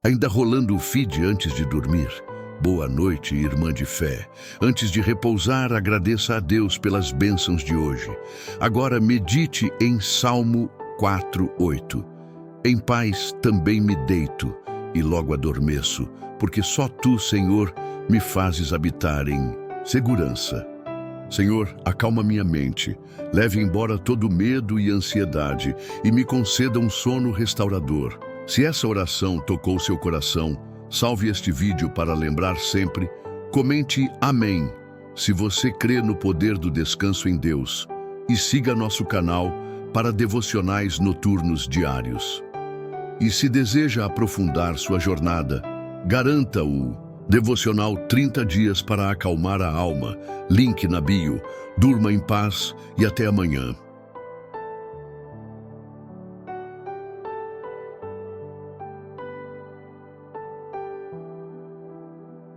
Ainda rolando o feed antes de dormir. Boa noite, irmã de fé. Antes de repousar, agradeça a Deus pelas bênçãos de hoje. Agora medite em Salmo 4:8. Em paz também me deito e logo adormeço, porque só Tu, Senhor, me fazes habitar em segurança. Senhor, acalma minha mente, leve embora todo medo e ansiedade e me conceda um sono restaurador. Se essa oração tocou seu coração, salve este vídeo para lembrar sempre, comente Amém, se você crê no poder do descanso em Deus, e siga nosso canal para devocionais noturnos diários. E se deseja aprofundar sua jornada, garanta o Devocional 30 dias para acalmar a alma, link na bio. Durma em paz e até amanhã.